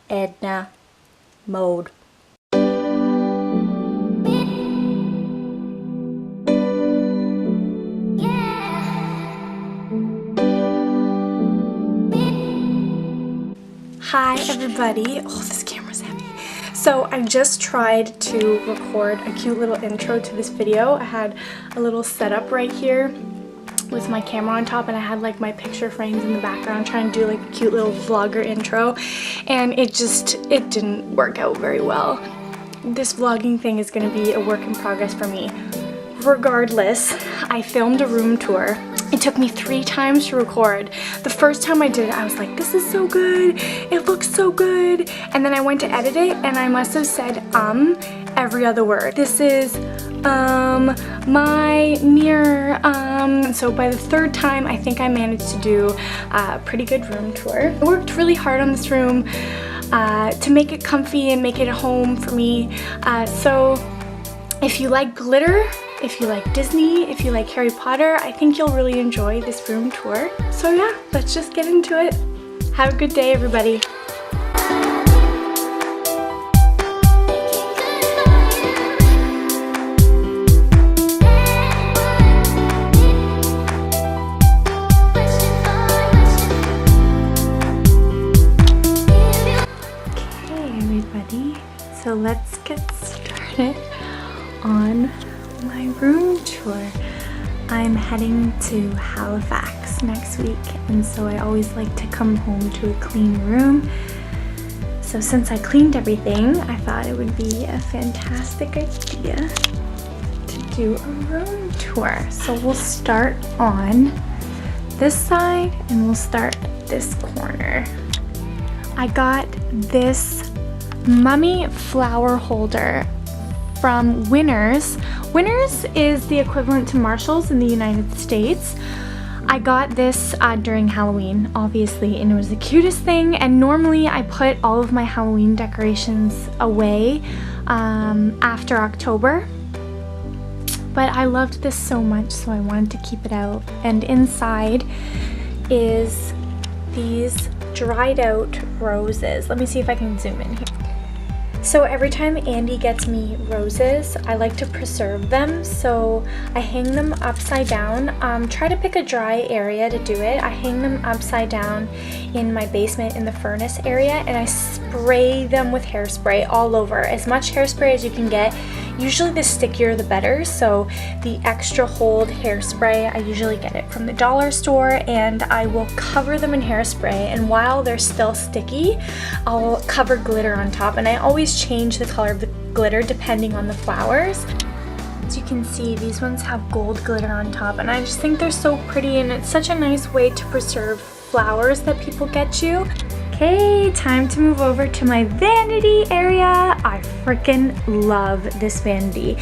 Edna mode. Hi everybody. Oh, this camera's heavy. So I just tried to record a cute little intro to this video. I had a little setup right here with my camera on top, and I had like my picture frames in the background trying to do like a cute little vlogger intro, and it didn't work out very well. This vlogging thing is going to be a work in progress for me. Regardless, I filmed a room tour. It took me 3 times to record. The first time I did it, I was like, this is so good, it looks so good, and then I went to edit it and I must have said every other word. This is my mirror, so by the 3rd time I think I managed to do a pretty good room tour. I worked really hard on this room to make it comfy and make it a home for me. So if you like glitter, if you like Disney, if you like Harry Potter, I think you'll really enjoy this room tour. So yeah, let's just get into it. Have a good day, everybody. Okay, everybody. So let's get started on my room tour. I'm heading to Halifax next week, and so I always like to come home to a clean room. So since I cleaned everything, I thought it would be a fantastic idea to do a room tour. So we'll start on this side and we'll start this corner. I got this mummy flower holder from Winners. Winners is the equivalent to Marshall's in the United States. I got this during Halloween, obviously, and it was the cutest thing, and normally I put all of my Halloween decorations away after October, but I loved this so much, so I wanted to keep it out. And inside is these dried out roses. Let me see if I can zoom in here. So every time Andy gets me roses, I like to preserve them, so I hang them upside down. Try to pick a dry area to do it. I hang them upside down in my basement in the furnace area, and I spray them with hairspray all over. As much hairspray as you can get. Usually the stickier the better, so the extra hold hairspray, I usually get it from the dollar store, and I will cover them in hairspray, and while they're still sticky, I'll cover glitter on top, and I always change the color of the glitter depending on the flowers. As you can see, these ones have gold glitter on top, and I just think they're so pretty, and it's such a nice way to preserve flowers that people get you. Okay, time to move over to my vanity area. I freaking love this vanity.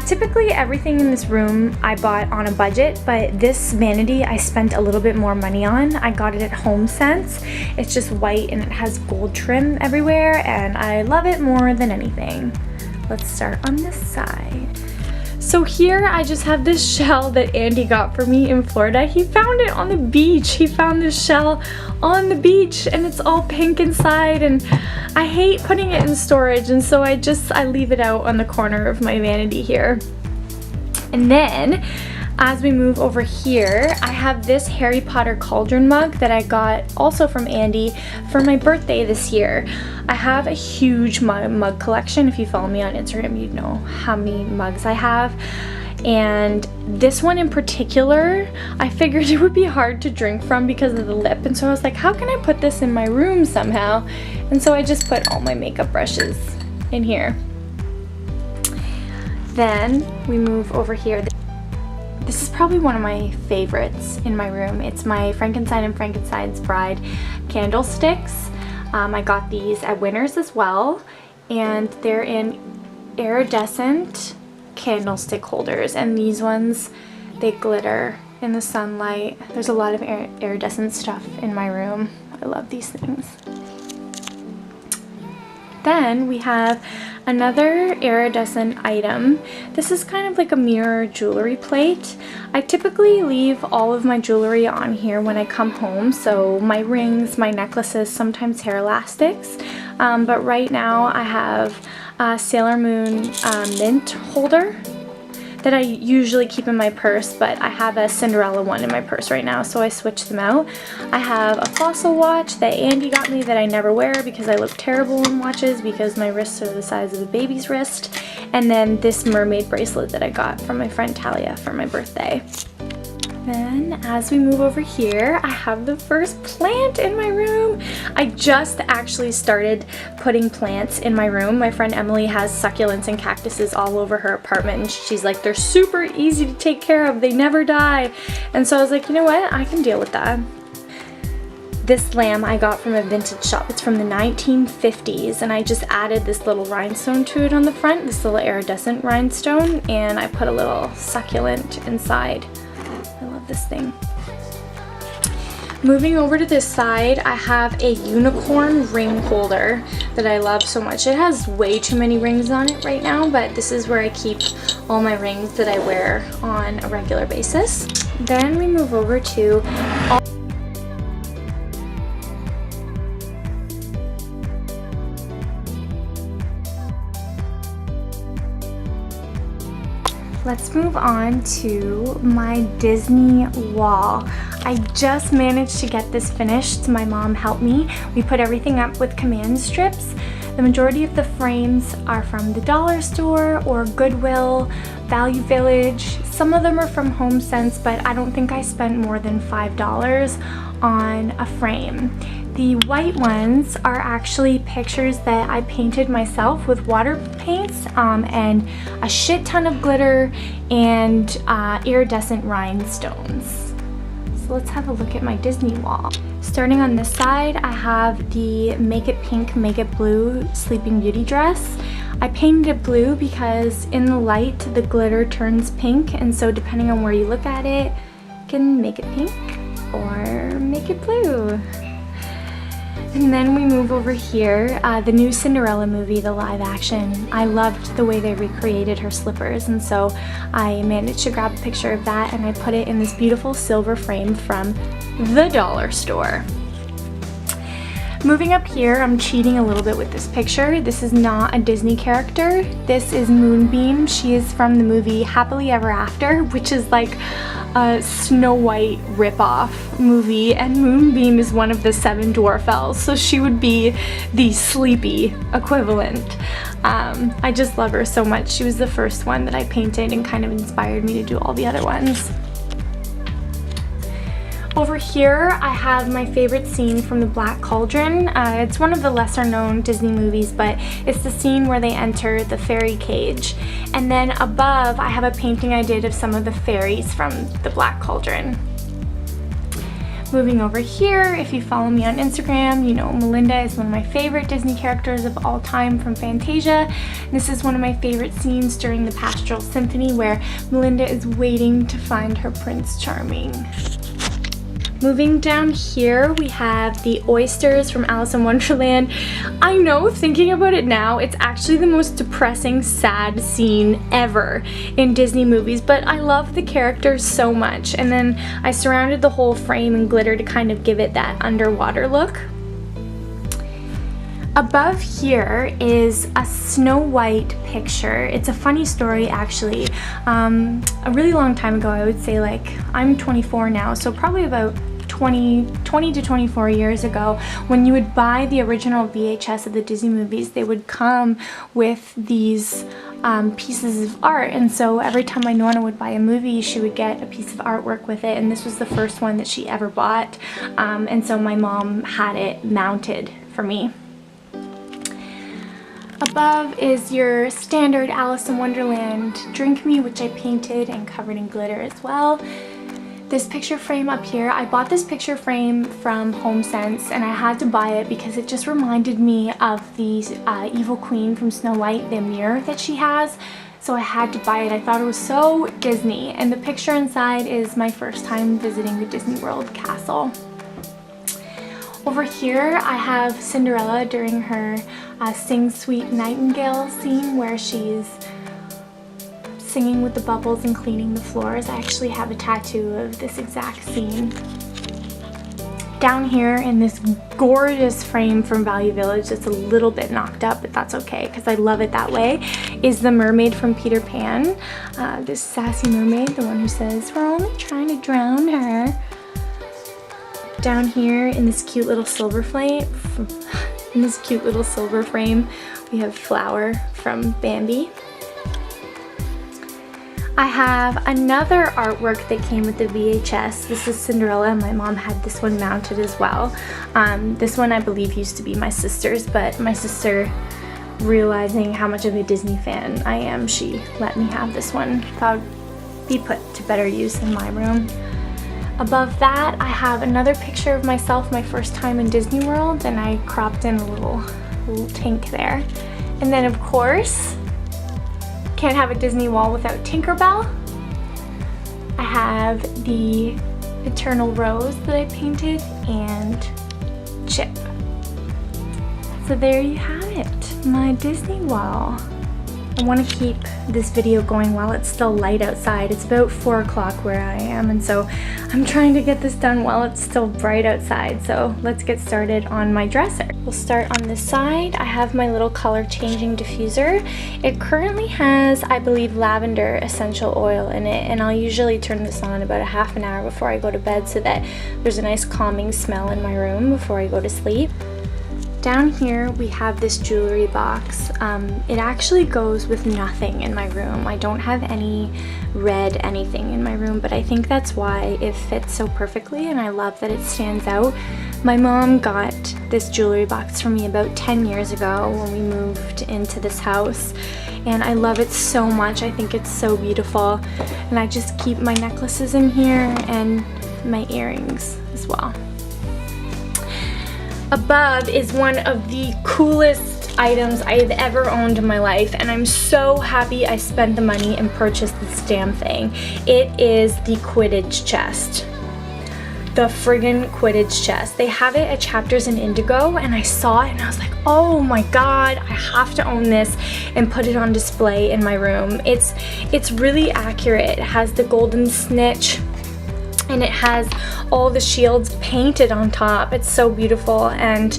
Typically everything in this room I bought on a budget, but this vanity I spent a little bit more money on. I got it at HomeSense. It's just white and it has gold trim everywhere, and I love it more than anything. Let's start on this side. So here I just have this shell that Andy got for me in Florida. He found it on the beach. He found this shell on the beach, and it's all pink inside, and I hate putting it in storage, and so I leave it out on the corner of my vanity here. And then as we move over here, I have this Harry Potter cauldron mug that I got also from Andy for my birthday this year. I have a huge mug collection. If you follow me on Instagram, you'd know how many mugs I have. And this one in particular, I figured it would be hard to drink from because of the lip, and so I was like, how can I put this in my room somehow? And so I just put all my makeup brushes in here. Then we move over here. This is probably one of my favorites in my room. It's my Frankenstein and Frankenstein's Bride candlesticks. I got these at Winners as well, and they're in iridescent candlestick holders, and these ones, they glitter in the sunlight. There's a lot of iridescent stuff in my room. I love these things. Then we have another iridescent item. This is kind of like a mirror jewelry plate. I typically leave all of my jewelry on here when I come home, so my rings, my necklaces, sometimes hair elastics. but right now I have a Sailor Moon mint holder that I usually keep in my purse, but I have a Cinderella one in my purse right now, so I switched them out. I have a Fossil watch that Andy got me that I never wear because I look terrible in watches because my wrists are the size of a baby's wrist. And then this mermaid bracelet that I got from my friend Talia for my birthday. Then as we move over here, I have the first plant in my room. I just actually started putting plants in my room. My friend Emily has succulents and cactuses all over her apartment, and she's like, they're super easy to take care of, they never die. And so I was like, you know what, I can deal with that. This lamb I got from a vintage shop. It's from the 1950s, and I just added this little rhinestone to it on the front, this little iridescent rhinestone, and I put a little succulent inside. I love this thing. Moving over to this side, I have a unicorn ring holder that I love so much. It has way too many rings on it right now, but this is where I keep all my rings that I wear on a regular basis. Then we move over to Let's move on to my Disney wall. I just managed to get this finished. My mom helped me. We put everything up with command strips. The majority of the frames are from the dollar store or Goodwill, Value Village. Some of them are from HomeSense, but I don't think I spent more than $5 on a frame. The white ones are actually pictures that I painted myself with water paints and a shit ton of glitter and iridescent rhinestones. So let's have a look at my Disney wall. Starting on this side, I have the Make It Pink, Make It Blue Sleeping Beauty dress. I painted it blue because in the light the glitter turns pink, and so depending on where you look at it, you can make it pink or make it blue. And then we move over here, the new Cinderella movie, the live action. I loved the way they recreated her slippers, and so I managed to grab a picture of that and I put it in this beautiful silver frame from the dollar store. Moving up here, I'm cheating a little bit with this picture. This is not a Disney character. This is Moonbeam. She is from the movie Happily Ever After, which is like a Snow White ripoff movie, and Moonbeam is one of the 7 dwarf elves, so she would be the sleepy equivalent. I just love her so much. She was the first one that I painted and kind of inspired me to do all the other ones. Over here, I have my favorite scene from The Black Cauldron. It's one of the lesser known Disney movies, but it's the scene where they enter the fairy cage. And then above, I have a painting I did of some of the fairies from The Black Cauldron. Moving over here, if you follow me on Instagram, you know Melinda is one of my favorite Disney characters of all time from Fantasia. This is one of my favorite scenes during the Pastoral Symphony where Melinda is waiting to find her Prince Charming. Moving down here, we have the oysters from Alice in Wonderland. I know, thinking about it now, it's actually the most depressing, sad scene ever in Disney movies, but I love the characters so much. And then I surrounded the whole frame in glitter to kind of give it that underwater look. Above here is a Snow White picture. It's a funny story actually. A really long time ago, I would say, like, I'm 24 now, so probably about 20 to 24 years ago, when you would buy the original VHS of the Disney movies, they would come with these pieces of art, and so every time my Nonna would buy a movie, she would get a piece of artwork with it, and this was the first one that she ever bought, and so my mom had it mounted for me. Above is your standard Alice in Wonderland Drink Me, which I painted and covered in glitter as well. This picture frame up here, I bought this picture frame from HomeSense, and I had to buy it because it just reminded me of the evil queen from Snow White, the mirror that she has. So I had to buy it. I thought it was so Disney, and the picture inside is my first time visiting the Disney World castle. Over here, I have Cinderella during her Sing Sweet Nightingale scene where she's singing with the bubbles and cleaning the floors. I actually have a tattoo of this exact scene. Down here in this gorgeous frame from Value Village, it's a little bit knocked up, but that's okay because I love it that way, is the mermaid from Peter Pan. This sassy mermaid, the one who says, "We're only trying to drown her." Down here in this cute little silver frame, we have Flower from Bambi. I have another artwork that came with the VHS. This is Cinderella, and my mom had this one mounted as well. This one I believe used to be my sister's, but my sister, realizing how much of a Disney fan I am, she let me have this one. Thought it'd be put to better use in my room. Above that, I have another picture of myself my first time in Disney World, and I cropped in a little tank there. And then of course, can't have a Disney wall without Tinkerbell. I have the Eternal Rose that I painted and Chip. So there you have it, my Disney wall. I want to keep this video going while it's still light outside. It's about 4 o'clock where I am, and so I'm trying to get this done while it's still bright outside. So let's get started on my dresser. We'll start on this side. I have my little color changing diffuser. It currently has, I believe, lavender essential oil in it, and I'll usually turn this on about a half an hour before I go to bed so that there's a nice calming smell in my room before I go to sleep. Down here we have this jewelry box. It actually goes with nothing in my room. I don't have any red anything in my room, but I think that's why it fits so perfectly, and I love that it stands out. My mom got this jewelry box for me about 10 years ago when we moved into this house, and I love it so much. I think it's so beautiful, and I just keep my necklaces in here and my earrings as well. Above is one of the coolest items I've ever owned in my life, and I'm so happy I spent the money and purchased this damn thing. It is the Quidditch chest. The friggin' Quidditch chest. They have it at Chapters in Indigo, and I saw it and I was like, oh my god, I have to own this and put it on display in my room. It's really accurate. It has the golden snitch, and it has all the shields painted on top. It's so beautiful, and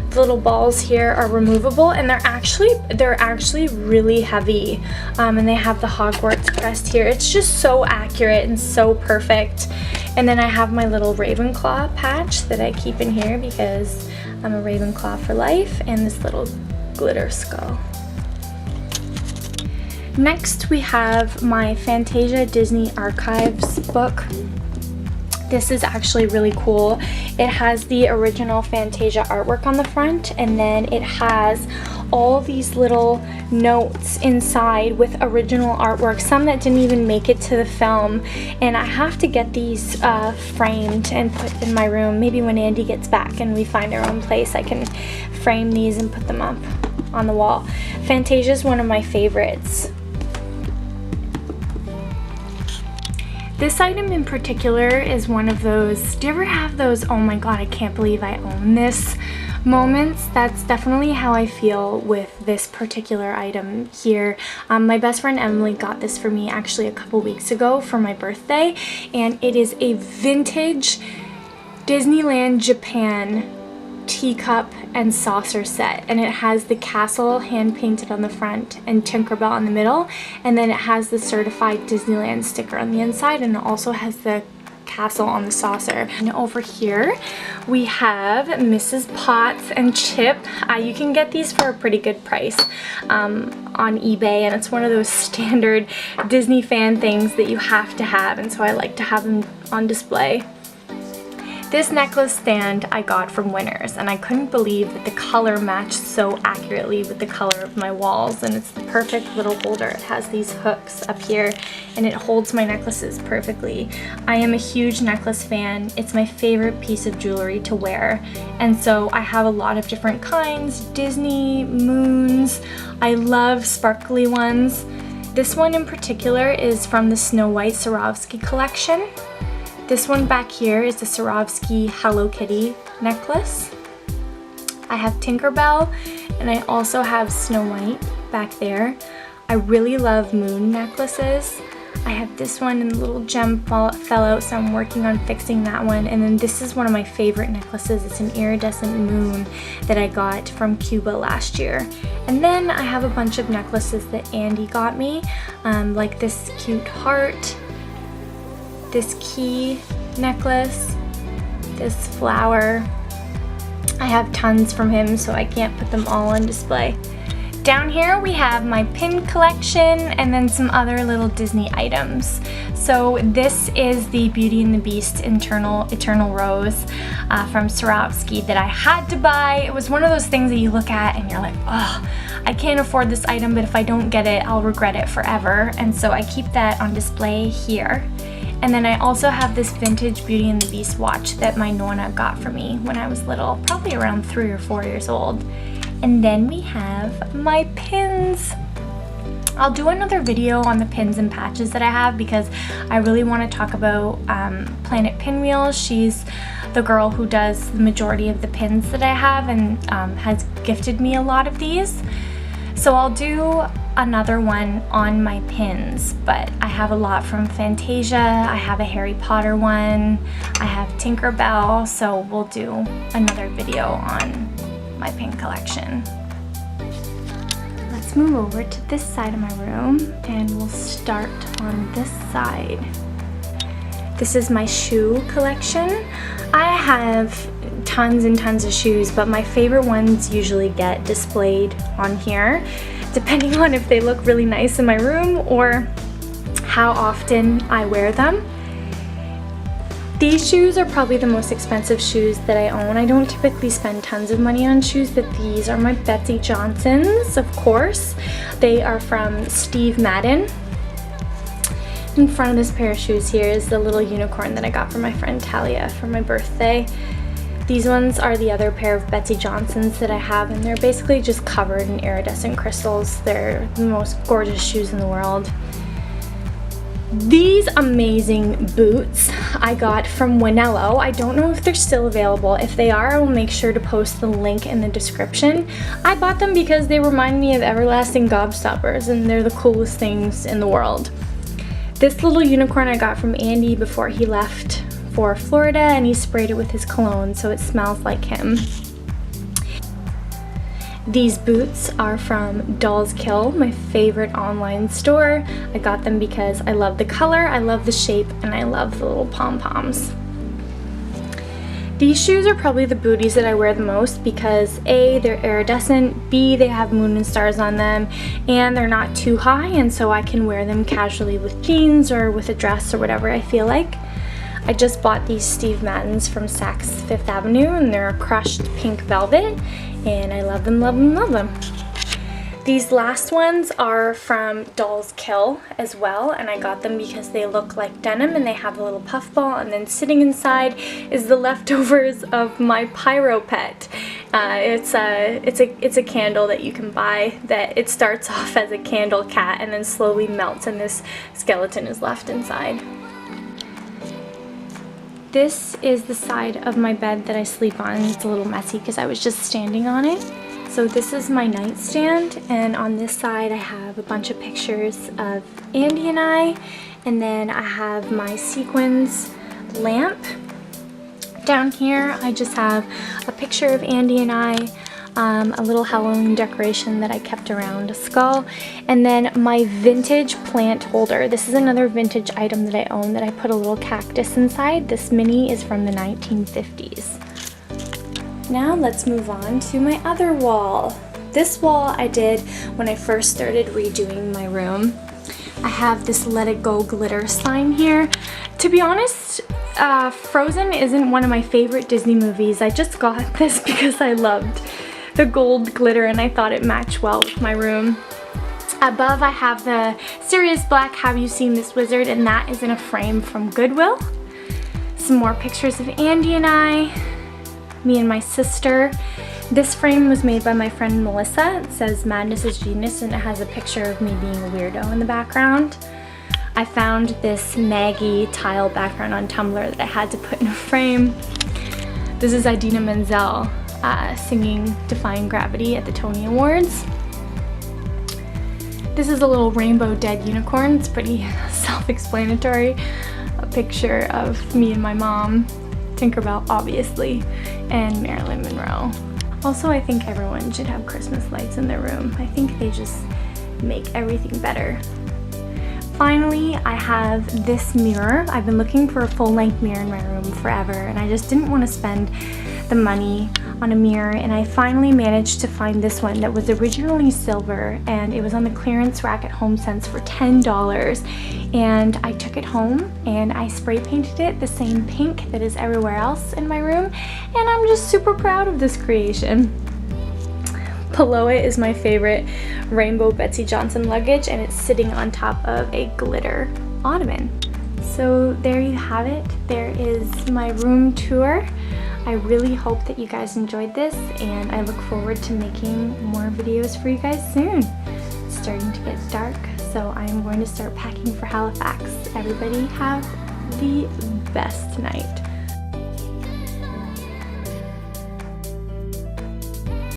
the little balls here are removable, and they're actually really heavy, and they have the Hogwarts crest here. It's just so accurate and so perfect. And then I have my little Ravenclaw patch that I keep in here because I'm a Ravenclaw for life, and this little glitter skull. Next we have my Fantasia Disney Archives book. This is actually really cool. It has the original Fantasia artwork on the front, and then it has all these little notes inside with original artwork, some that didn't even make it to the film, and I have to get these framed and put in my room. Maybe when Andy gets back and we find our own place, I can frame these and put them up on the wall. Fantasia is one of my favorites. This item in particular is one of those, do you ever have those, oh my god, I can't believe I own this moments? That's definitely how I feel with this particular item here. My best friend Emily got this for me actually a couple weeks ago for my birthday, and it is a vintage Disneyland Japan teacup and saucer set, and it has the castle hand painted on the front and Tinkerbell in the middle, and then it has the certified Disneyland sticker on the inside, and it also has the castle on the saucer. And over here we have Mrs. Potts and Chip. You can get these for a pretty good price on eBay, and it's one of those standard Disney fan things that you have to have, and so I like to have them on display. This necklace stand I got from Winners, and I couldn't believe that the color matched so accurately with the color of my walls, and it's the perfect little holder. It has these hooks up here, and it holds my necklaces perfectly. I am a huge necklace fan. It's my favorite piece of jewelry to wear, and so I have a lot of different kinds, Disney, moons. I love sparkly ones. This one in particular is from the Snow White Swarovski collection. This one back here is the Swarovski Hello Kitty necklace. I have Tinkerbell, and I also have Snow White back there. I really love moon necklaces. I have this one and the little gem fell out, so I'm working on fixing that one. And then this is one of my favorite necklaces. It's an iridescent moon that I got from Cuba last year. And then I have a bunch of necklaces that Andy got me, like this cute heart, this key necklace, this flower. I have tons from him, so I can't put them all on display. Down here we have my pin collection and then some other little Disney items. So this is the Beauty and the Beast Eternal Rose from Swarovski that I had to buy. It was one of those things that you look at and you're like, oh, I can't afford this item, but if I don't get it, I'll regret it forever. And so I keep that on display here. And then I also have this vintage Beauty and the Beast watch that my Nonna got for me when I was little, probably around 3 or 4 years old. And then we have my pins. I'll do another video on the pins and patches that I have because I really want to talk about Planet Pinwheel. She's the girl who does the majority of the pins that I have and has gifted me a lot of these. So I'll do another one on my pins, but I have a lot from Fantasia. I have a Harry Potter one. I have Tinkerbell, so we'll do another video on my pin collection. Let's move over to this side of my room and we'll start on this side. This is my shoe collection. I have tons and tons of shoes, but my favorite ones usually get displayed on here, depending on if they look really nice in my room or how often I wear them. These shoes are probably the most expensive shoes that I own. I don't typically spend tons of money on shoes, but these are my Betsy Johnsons, of course. They are from Steve Madden. In front of this pair of shoes here is the little unicorn that I got from my friend Talia for my birthday. These ones are the other pair of Betsy Johnsons that I have, and they're basically just covered in iridescent crystals. They're the most gorgeous shoes in the world. These amazing boots I got from Winello. I don't know if they're still available. If they are, I will make sure to post the link in the description. I bought them because they remind me of everlasting gobstoppers and they're the coolest things in the world. This little unicorn I got from Andy before he left for Florida, and he sprayed it with his cologne so it smells like him. These boots are from Dolls Kill, my favorite online store. I got them because I love the color, I love the shape, and I love the little pom-poms. These shoes are probably the booties that I wear the most because A, they're iridescent, B, they have moon and stars on them, and they're not too high, and so I can wear them casually with jeans or with a dress or whatever I feel like. I just bought these Steve Maddens from Saks Fifth Avenue, and they're a crushed pink velvet, and I love them, love them, love them. These last ones are from Dolls Kill as well, and I got them because they look like denim and they have a little puff ball, and then sitting inside is the leftovers of my Pyro Pet. It's a candle that you can buy that it starts off as a candle cat and then slowly melts and this skeleton is left inside. This is the side of my bed that I sleep on. It's a little messy because I was just standing on it. So this is my nightstand, and on this side I have a bunch of pictures of Andy and I, and then I have my sequins lamp. Down here I just have a picture of Andy and I, a little Halloween decoration that I kept around a skull, and then my vintage plant holder. This is another vintage item that I own that I put a little cactus inside. This mini is from the 1950s. Now let's move on to my other wall. This wall I did when I first started redoing my room. I have this Let It Go glitter sign here. To be honest, Frozen isn't one of my favorite Disney movies. I just got this because I loved the gold glitter and I thought it matched well with my room. Above I have the Sirius Black Have You Seen This Wizard, and that is in a frame from Goodwill. Some more pictures of Andy and I, me and my sister. This frame was made by my friend Melissa. It says Madness is Genius and it has a picture of me being a weirdo in the background. I found this Maggie tile background on Tumblr that I had to put in a frame. This is Idina Menzel singing Defying Gravity at the Tony Awards. This is a little rainbow dead unicorn. It's pretty self-explanatory. A picture of me and my mom, Tinkerbell obviously, and Marilyn Monroe. Also, I think everyone should have Christmas lights in their room. I think they just make everything better. Finally, I have this mirror. I've been looking for a full-length mirror in my room forever, and I just didn't want to spend the money on a mirror, and I finally managed to find this one that was originally silver, and it was on the clearance rack at HomeSense for $10. And I took it home and I spray painted it the same pink that is everywhere else in my room, and I'm just super proud of this creation. Below it is my favorite rainbow Betsy Johnson luggage, and it's sitting on top of a glitter ottoman. So there you have it. There is my room tour. I really hope that you guys enjoyed this, and I look forward to making more videos for you guys soon. It's starting to get dark, so I'm going to start packing for Halifax. Everybody have the best night.